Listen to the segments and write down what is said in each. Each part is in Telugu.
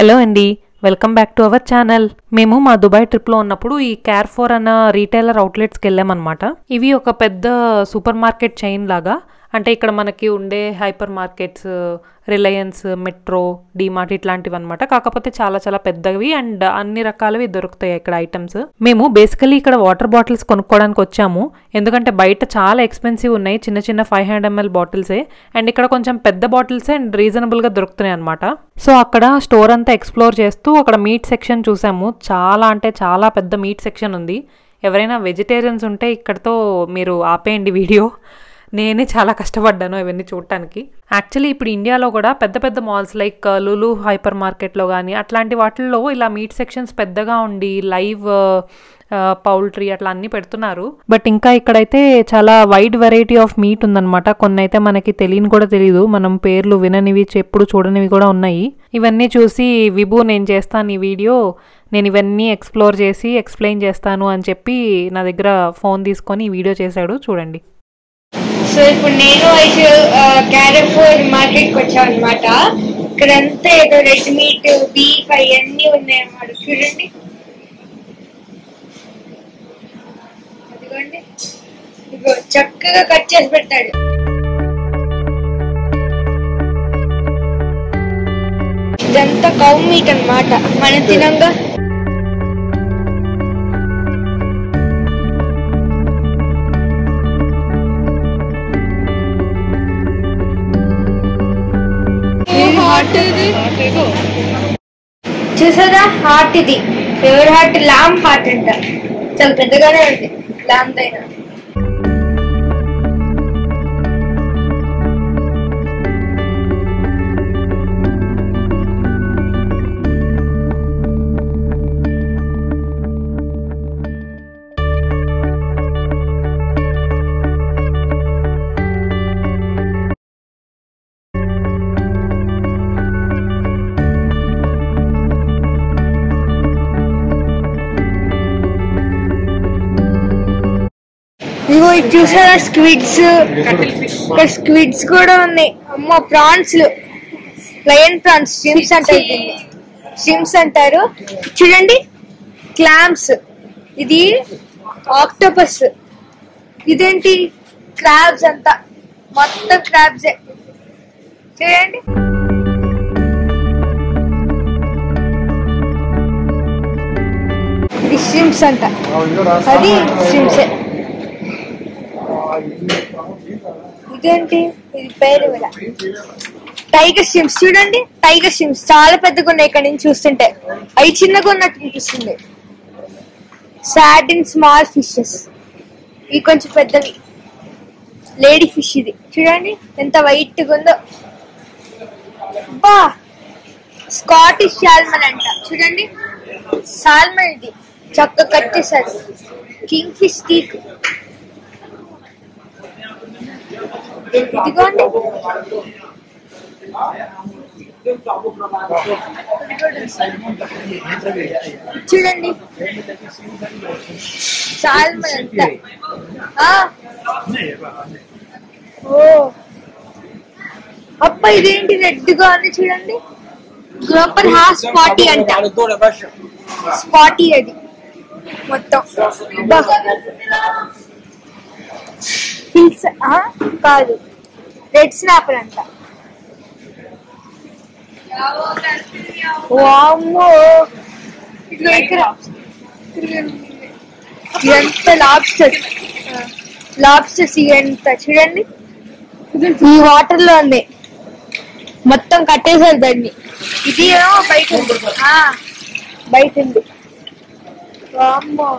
హలో అండి, welcome back to our channel. మేము మా దుబాయ్ ట్రిప్లో ఉన్నప్పుడు ఈ కేర్ఫోర్ అన్న రీటైలర్ అవుట్లెట్స్కి వెళ్ళామన్నమాట. ఇవి ఒక పెద్ద సూపర్ మార్కెట్ చైన్ లాగా, అంటే ఇక్కడ మనకి ఉండే hyper markets, Reliance, metro, DMart ఇట్లాంటివి అనమాట. కాకపోతే చాలా చాలా పెద్దవి అండ్ అన్ని రకాలవి దొరుకుతాయి ఇక్కడ ఐటమ్స్. మేము బేసికలీ ఇక్కడ వాటర్ బాటిల్స్ కొనుక్కోవడానికి వచ్చాము, ఎందుకంటే బయట చాలా ఎక్స్పెన్సివ్ ఉన్నాయి, చిన్న చిన్న 500 ml బాటిల్సే. అండ్ ఇక్కడ కొంచెం పెద్ద బాటిల్సే అండ్ రీజనబుల్గా దొరుకుతున్నాయి అనమాట. సో అక్కడ స్టోర్ అంతా ఎక్స్ప్లోర్ చేస్తూ అక్కడ మీట్ సెక్షన్ చూసాము. చాలా అంటే చాలా పెద్ద మీట్ సెక్షన్ ఉంది. ఎవరైనా వెజిటేరియన్స్ ఉంటే ఇక్కడతో మీరు ఆపేయండి వీడియో. నేనే చాలా కష్టపడ్డాను ఇవన్నీ చూడటానికి. యాక్చువల్లీ ఇప్పుడు ఇండియాలో కూడా పెద్ద పెద్ద మాల్స్ లైక్ లులు హైపర్ మార్కెట్లో కానీ అట్లాంటి వాటిల్లో ఇలా మీట్ సెక్షన్స్ పెద్దగా ఉండి లైవ్ పౌల్ట్రీ అట్లా అన్నీ పెడుతున్నారు. బట్ ఇంకా ఇక్కడైతే చాలా వైడ్ వెరైటీ ఆఫ్ మీట్ ఉందన్నమాట. కొన్ని అయితే మనకి తెలియని కూడా తెలియదు, మనం పేర్లు విననివి ఎప్పుడు చూడనివి కూడా ఉన్నాయి. ఇవన్నీ చూసి విభు నేను చేస్తాను ఈ వీడియో, నేను ఇవన్నీ ఎక్స్ప్లోర్ చేసి ఎక్స్ప్లెయిన్ చేస్తాను అని చెప్పి నా దగ్గర ఫోన్ తీసుకొని ఈ వీడియో చేశాడు, చూడండి. సో ఇప్పుడు నేను అయితే క్యారఫోర్ మార్కెట్కి వచ్చాను అనమాట. ఇక్కడంతా ఏదో రెడ్ మీట్, బీఫ్ అవన్నీ ఉన్నాయి అన్నమాట. చూడండి, అదిగోండి, ఇగో చక్కగా కట్ చేసి పెడతాడు. ఇదంతా కౌ మీట్ అన్నమాట, మనం తినంగా. చూసారా, హార్ట్ ఇది. ఎవరి హార్ట్? లామ్ హార్ట్ అంట. చాలా పెద్దగానే ఉంది లామ్ దైనా. ఇగో ఇది చూసారా, స్క్విడ్స్. ఇక్కడ స్క్విడ్స్ కూడా ఉన్నాయి. అమ్మ, ప్రాన్స్, లయన్ ప్రాన్స్, స్ట్రిమ్స్ అంటారు దీన్ని, స్ట్రిమ్స్ అంటారు. చూడండి, క్లామ్స్, ఇది ఆక్టోపస్, ఇదేంటి క్రాబ్స్, అంతా మొత్తం క్రాబ్సే. చూడండి, ఇది స్ట్రిమ్స్ అంట, అది స్ట్రిమ్సే. ఇదేంటి, ఇది పేరు టైగర్ స్ట్రిమ్స్. చూడండి, టైగర్ స్ట్రిమ్స్ చాలా పెద్దగా ఉన్నాయి. ఇక్కడ నుంచి చూస్తుంటే అవి చిన్నగా ఉన్నట్టు అనిపిస్తుంది. సార్డిన్, స్మాల్ ఫిషెస్, ఇవి కొంచెం పెద్దవి. లేడీ ఫిష్ ఇది, చూడండి ఎంత వైట్ గా ఉందో. బా, స్కాటిష్ సాల్మన్ అంట. చూడండి, సాల్మన్ ఇది చక్కగా కట్ చేశారు. కింగ్ ఫిష్ స్టీక్, ఇదిగోండి. చూడండి, సాల్మన్ అంతా. ఓ అబ్బా, ఇదేంటి రెడ్ గా ఉంది? చూడండి, గ్రోపర్ హాస్ స్పాటీ అంట. స్పాటీ అది మొత్తం. హిల్స్ కాదు, రెడ్ స్నాపర్ అంట. వామ్మో, ఎంత లాబ్స్టర్స్ ఎంత. చూడండి, ఈ వాటర్ లో ఉంది, మొత్తం కట్టేసారు దాన్ని. ఇది బయట ఉంది, బయట ఉంది. వామ్మో,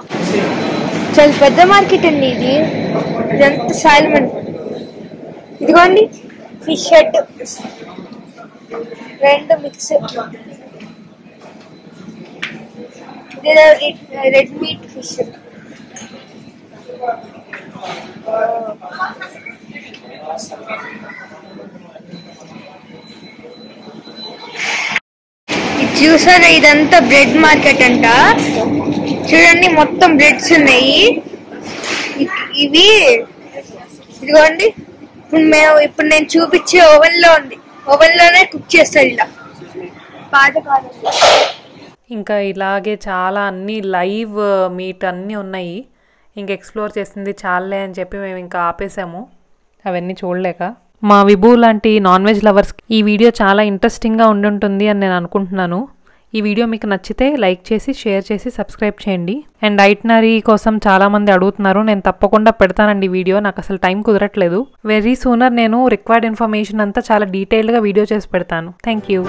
చాలా పెద్ద మార్కెట్ అండి ఇది. ఇదంతా సాల్మన్. ఇదిగోండి, ఫిష్ హెడ్, రెండు మిక్స్. ఇది రెడ్ మీట్ ఫిష్. ఇది చూసారా, ఇదంతా బ్రెడ్ మార్కెట్ అంట. చూడండి, మొత్తం బ్రెడ్స్ ఉన్నాయి. ఇవి ఇదిగోండి, ఇప్పుడు నేను చూపించే ఓవెన్ లో ఉంది, ఓవెన్ లోనే కుక్ చేస్తారు ఇలా. పాతకాలం. ఇంకా ఇలాగే చాలా అన్ని లైవ్ మీట్ అన్నీ ఉన్నాయి. ఇంకా ఎక్స్ప్లోర్ చేసింది చాలే అని చెప్పి మేము ఇంకా ఆపేసాము అవన్నీ చూడలేక. మా విభూ లాంటి నాన్ వెజ్ లవర్స్కి ఈ వీడియో చాలా ఇంట్రెస్టింగ్గా ఉండుంటుంది అని నేను అనుకుంటున్నాను. ఈ వీడియో మీకు నచ్చితే లైక్ చేసి షేర్ చేసి సబ్స్క్రైబ్ చేయండి. అండ్ ఐటనరీ కోసం చాలామంది అడుగుతున్నారు. నేను తప్పకుండా పెడతానండి వీడియో. నాకు అసలు టైం కుదరట్లేదు. వెరీ సూనర్ నేను రిక్వైర్డ్ ఇన్ఫర్మేషన్ అంతా చాలా డీటెయిల్డ్గా వీడియో చేసి పెడతాను. Thank you.